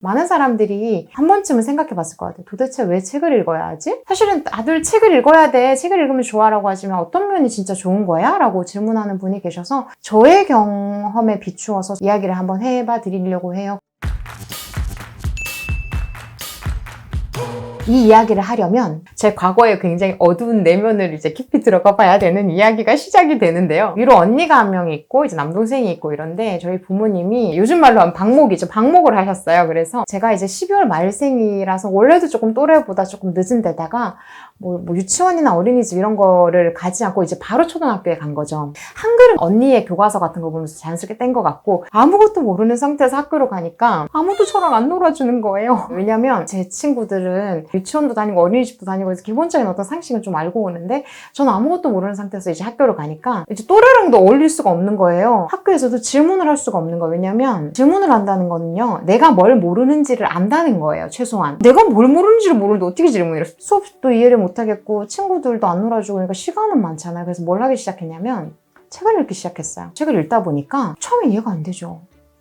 많은 사람들이 한 번쯤은 생각해 봤을 것 같아요. 도대체 왜 책을 읽어야 하지? 사실은 다들 책을 읽어야 돼. 책을 읽으면 좋아라고 하지만 어떤 면이 진짜 좋은 거야? 라고 질문하는 분이 계셔서 저의 경험에 비추어서 이야기를 한번 해봐 드리려고 해요. 이 이야기를 하려면 제 과거에 굉장히 어두운 내면을 이제 깊이 들어가 봐야 되는 이야기가 시작이 되는데요. 위로 언니가 한 명이 있고 이제 남동생이 있고 이런데 저희 부모님이 요즘 말로 하면 방목이죠. 방목을 하셨어요. 그래서 제가 이제 12월 말생이라서 원래도 조금 또래보다 조금 늦은 데다가 뭐 유치원이나 어린이집 이런 거를 가지 않고 이제 바로 초등학교에 간 거죠. 한글은 언니의 교과서 같은 거 보면서 자연스럽게 뗀 것 같고 아무것도 모르는 상태에서 학교로 가니까 아무도 저랑 안 놀아주는 거예요. 왜냐면 제 친구들은 유치원도 다니고 어린이집도 다니고 그래서 기본적인 어떤 상식은 좀 알고 오는데 저는 아무것도 모르는 상태에서 이제 학교로 가니까 이제 또래랑도 어울릴 수가 없는 거예요. 학교에서도 질문을 할 수가 없는 거예요. 왜냐면 질문을 한다는 거는요. 내가 뭘 모르는지를 안다는 거예요. 최소한. 내가 뭘 모르는지를 모르는데 어떻게 질문을 해요? 수업도 이해를 못하겠고 친구들도 안 놀아주고 그러니까 시간은 많잖아요. 그래서 뭘 하기 시작했냐면 책을 읽기 시작했어요. 책을 읽다 보니까 처음에 이해가 안 되죠.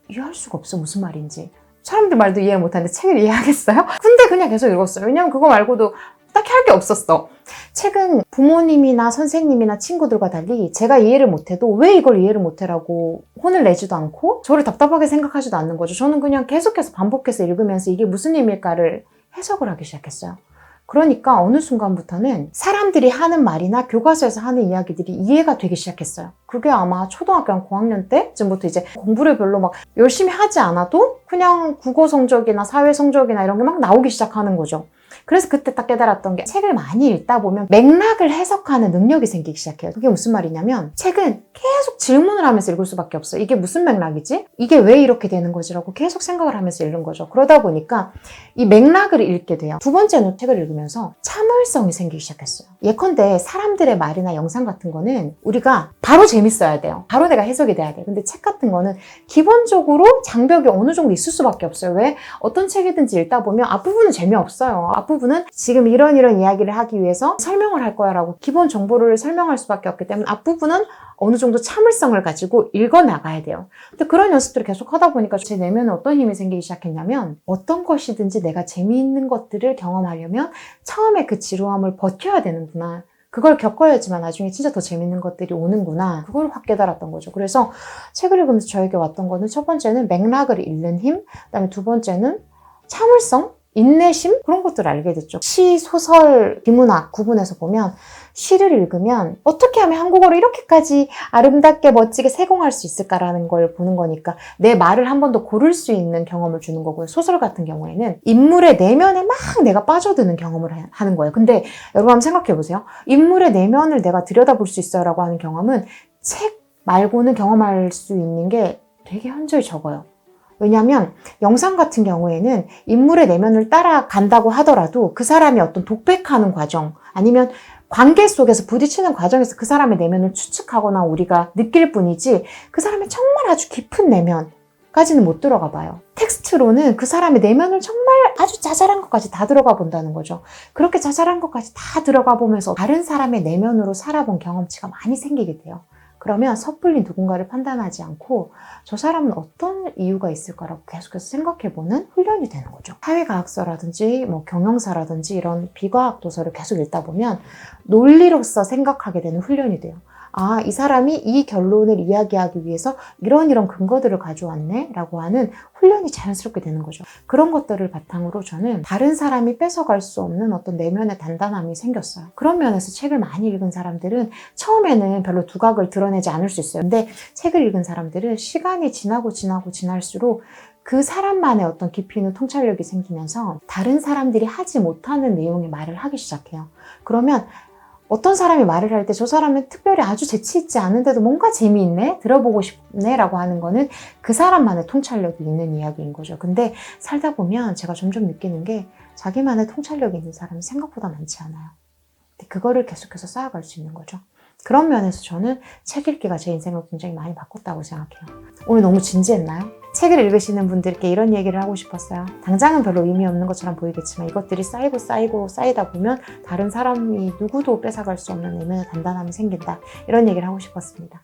이해할 수가 없어. 무슨 말인지. 사람들 말도 이해 못하는데 책을 이해하겠어요? 근데 그냥 계속 읽었어요. 왜냐면 그거 말고도 딱히 할 게 없었어. 책은 부모님이나 선생님이나 친구들과 달리 제가 이해를 못해도 왜 이걸 이해를 못해라고 혼을 내지도 않고 저를 답답하게 생각하지도 않는 거죠. 저는 그냥 계속해서 반복해서 읽으면서 이게 무슨 의미일까를 해석을 하기 시작했어요. 그러니까 어느 순간부터는 사람들이 하는 말이나 교과서에서 하는 이야기들이 이해가 되기 시작했어요. 그게 아마 초등학교 한 고학년 때쯤부터 이제 공부를 별로 막 열심히 하지 않아도 그냥 국어 성적이나 사회 성적이나 이런 게 막 나오기 시작하는 거죠. 그래서 그때 딱 깨달았던 게 책을 많이 읽다 보면 맥락을 해석하는 능력이 생기기 시작해요. 그게 무슨 말이냐면 책은 계속 질문을 하면서 읽을 수밖에 없어요. 이게 무슨 맥락이지? 이게 왜 이렇게 되는 거지라고 계속 생각을 하면서 읽는 거죠. 그러다 보니까 이 맥락을 읽게 돼요. 두 번째는 책을 읽으면서 참을성이 생기기 시작했어요. 예컨대 사람들의 말이나 영상 같은 거는 우리가 바로 재밌어야 돼요. 바로 내가 해석이 돼야 돼요. 근데 책 같은 거는 기본적으로 장벽이 어느 정도 있을 수밖에 없어요. 왜? 어떤 책이든지 읽다 보면 앞부분은 재미없어요. 앞부분은 지금 이런 이야기를 하기 위해서 설명을 할 거야 라고 기본 정보를 설명할 수밖에 없기 때문에 앞부분은 어느 정도 참을성을 가지고 읽어나가야 돼요. 근데 그런 연습들을 계속 하다 보니까 제 내면에 어떤 힘이 생기기 시작했냐면 어떤 것이든지 내가 재미있는 것들을 경험하려면 처음에 그 지루함을 버텨야 되는구나. 그걸 겪어야지만 나중에 진짜 더 재밌는 것들이 오는구나. 그걸 확 깨달았던 거죠. 그래서 책을 읽으면서 저에게 왔던 거는 첫 번째는 맥락을 읽는 힘, 그다음에 두 번째는 참을성, 인내심? 그런 것들을 알게 됐죠. 시, 소설, 비문학 구분해서 보면 시를 읽으면 어떻게 하면 한국어를 이렇게까지 아름답게 멋지게 세공할 수 있을까라는 걸 보는 거니까 내 말을 한 번 더 고를 수 있는 경험을 주는 거고요. 소설 같은 경우에는 인물의 내면에 막 내가 빠져드는 경험을 하는 거예요. 근데 여러분 한번 생각해 보세요. 인물의 내면을 내가 들여다볼 수 있어요 라고 하는 경험은 책 말고는 경험할 수 있는 게 되게 현저히 적어요. 왜냐하면 영상 같은 경우에는 인물의 내면을 따라간다고 하더라도 그 사람이 어떤 독백하는 과정 아니면 관계 속에서 부딪히는 과정에서 그 사람의 내면을 추측하거나 우리가 느낄 뿐이지 그 사람의 정말 아주 깊은 내면까지는 못 들어가 봐요. 텍스트로는 그 사람의 내면을 정말 아주 자잘한 것까지 다 들어가 본다는 거죠. 그렇게 자잘한 것까지 다 들어가 보면서 다른 사람의 내면으로 살아본 경험치가 많이 생기게 돼요. 그러면 섣불리 누군가를 판단하지 않고 저 사람은 어떤 이유가 있을까라고 계속해서 생각해보는 훈련이 되는 거죠. 사회과학서라든지 뭐 경영사라든지 이런 비과학 도서를 계속 읽다 보면 논리로서 생각하게 되는 훈련이 돼요. 아, 이 사람이 이 결론을 이야기하기 위해서 이런 근거들을 가져왔네 라고 하는 훈련이 자연스럽게 되는 거죠. 그런 것들을 바탕으로 저는 다른 사람이 뺏어갈 수 없는 어떤 내면의 단단함이 생겼어요. 그런 면에서 책을 많이 읽은 사람들은 처음에는 별로 두각을 드러내지 않을 수 있어요. 근데 책을 읽은 사람들은 시간이 지날수록 그 사람만의 어떤 깊이 있는 통찰력이 생기면서 다른 사람들이 하지 못하는 내용의 말을 하기 시작해요. 그러면 어떤 사람이 말을 할 때 저 사람은 특별히 아주 재치있지 않은데도 뭔가 재미있네? 들어보고 싶네? 라고 하는 거는 그 사람만의 통찰력이 있는 이야기인 거죠. 근데 살다 보면 제가 점점 느끼는 게 자기만의 통찰력이 있는 사람이 생각보다 많지 않아요. 근데 그거를 계속해서 쌓아갈 수 있는 거죠. 그런 면에서 저는 책 읽기가 제 인생을 굉장히 많이 바꿨다고 생각해요. 오늘 너무 진지했나요? 책을 읽으시는 분들께 이런 얘기를 하고 싶었어요. 당장은 별로 의미 없는 것처럼 보이겠지만 이것들이 쌓이다 보면 다른 사람이 누구도 뺏어갈 수 없는 내면의 단단함이 생긴다. 이런 얘기를 하고 싶었습니다.